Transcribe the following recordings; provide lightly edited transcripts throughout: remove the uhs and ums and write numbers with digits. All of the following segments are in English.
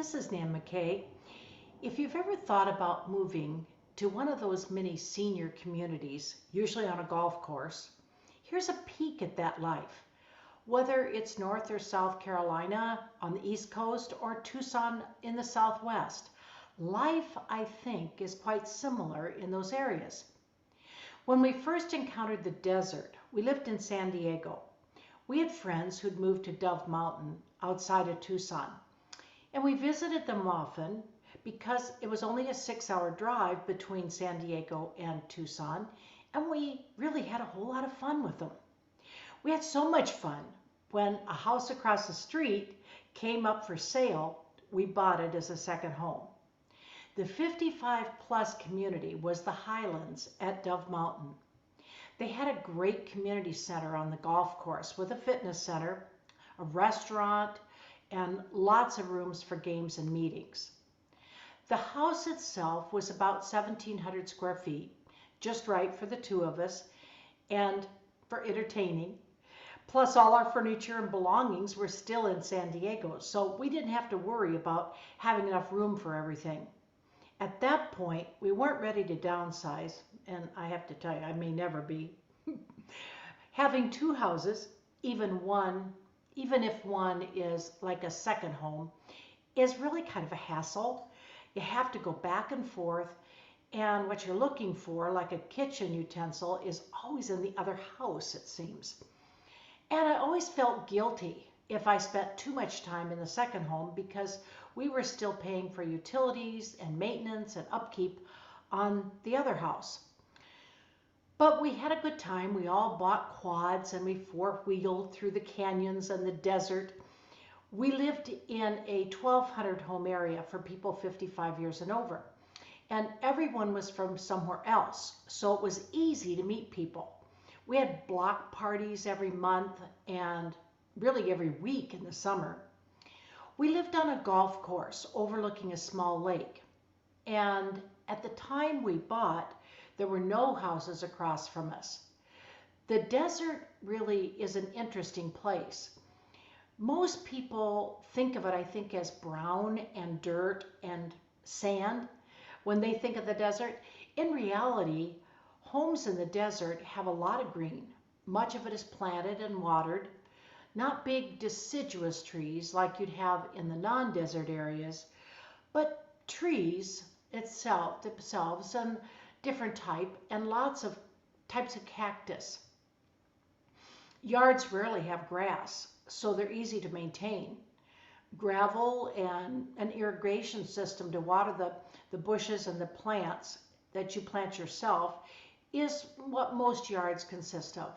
This is Nan McKay. If you've ever thought about moving to one of those mini senior communities, usually on a golf course, here's a peek at that life. Whether it's North or South Carolina on the East Coast or Tucson in the Southwest, life, I think, is quite similar in those areas. When we first encountered the desert, we lived in San Diego. We had friends who'd moved to Dove Mountain outside of Tucson. And we visited them often because it was only a 6-hour drive between San Diego and Tucson, and we really had a whole lot of fun with them. We had so much fun when a house across the street came up for sale, we bought it as a second home. The 55 plus community was the Highlands at Dove Mountain. They had a great community center on the golf course with a fitness center, a restaurant, and lots of rooms for games and meetings. The house itself was about 1,700 square feet, just right for the two of us and for entertaining. Plus all our furniture and belongings were still in San Diego, so we didn't have to worry about having enough room for everything. At that point, we weren't ready to downsize, and I have to tell you, I may never be. Having two houses, even if one is like a second home, is really kind of a hassle. You have to go back and forth, and what you're looking for, like a kitchen utensil, is always in the other house, it seems. And I always felt guilty if I spent too much time in the second home because we were still paying for utilities and maintenance and upkeep on the other house. But we had a good time. We all bought quads and we four-wheeled through the canyons and the desert. We lived in a 1,200 home area for people 55 years and over. And everyone was from somewhere else, so it was easy to meet people. We had block parties every month and really every week in the summer. We lived on a golf course overlooking a small lake. And at the time we bought, there were no houses across from us. The desert really is an interesting place. Most people think of it, I think, as brown and dirt and sand when they think of the desert. In reality, homes in the desert have a lot of green. Much of it is planted and watered. Not big deciduous trees like you'd have in the non-desert areas, but trees themselves and different type and lots of types of cactus. Yards rarely have grass, so they're easy to maintain. Gravel and an irrigation system to water the bushes and the plants that you plant yourself is what most yards consist of.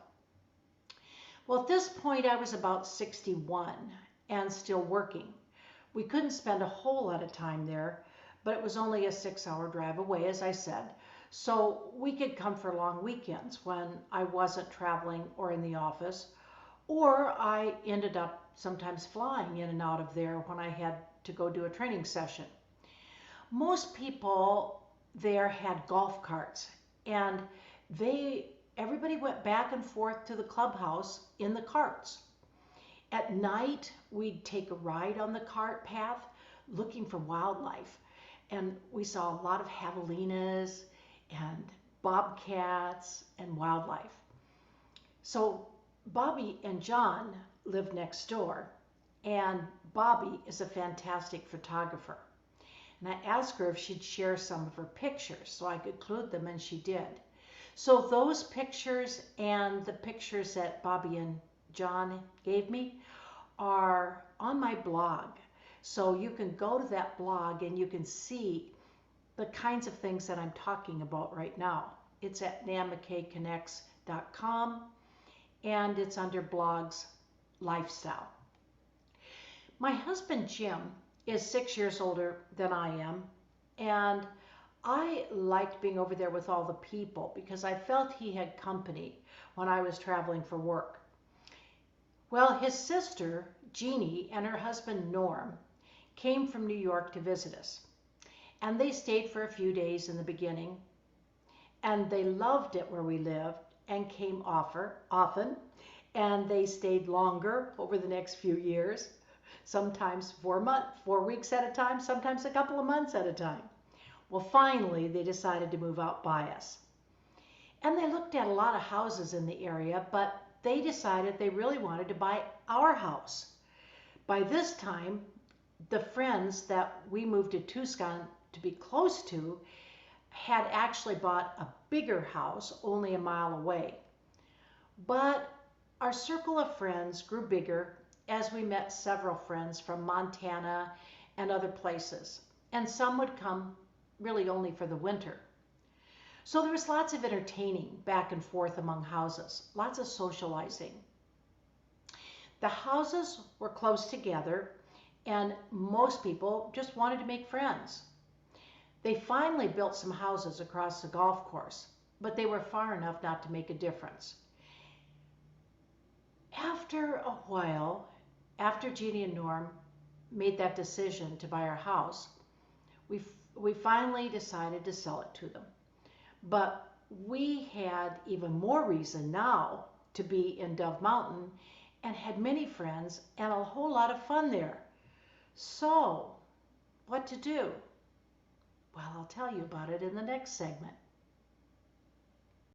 Well, at this point, I was about 61 and still working. We couldn't spend a whole lot of time there, but it was only a 6-hour drive away, as I said. So we could come for long weekends when I wasn't traveling or in the office, or I ended up sometimes flying in and out of there when I had to go do a training session. Most people there had golf carts, and everybody went back and forth to the clubhouse in the carts. At night, we'd take a ride on the cart path looking for wildlife. And we saw a lot of javelinas and bobcats and wildlife. So Bobby and John lived next door, and Bobby is a fantastic photographer. And I asked her if she'd share some of her pictures so I could include them, and she did. So those pictures and the pictures that Bobby and John gave me are on my blog. So you can go to that blog and you can see the kinds of things that I'm talking about right now. It's at nanmckayconnects.com and it's under blogs lifestyle. My husband Jim is 6 years older than I am, and I liked being over there with all the people because I felt he had company when I was traveling for work. Well, his sister, Jeannie, and her husband, Norm, came from New York to visit us. And they stayed for a few days in the beginning, and they loved it where we lived and came often, and they stayed longer over the next few years. sometimes 4 weeks at a time, sometimes a couple of months at a time. Well, finally, they decided to move out by us. And they looked at a lot of houses in the area, but they decided they really wanted to buy our house. By this time, the friends that we moved to Tucson to be close to had actually bought a bigger house only a mile away. But our circle of friends grew bigger as we met several friends from Montana and other places. And some would come really only for the winter. So there was lots of entertaining back and forth among houses, lots of socializing. The houses were close together, and most people just wanted to make friends. They finally built some houses across the golf course, but they were far enough not to make a difference. After a while, after Jeannie and Norm made that decision to buy our house, we finally decided to sell it to them. But we had even more reason now to be in Dove Mountain and had many friends and a whole lot of fun there. So, what to do? Well, I'll tell you about it in the next segment.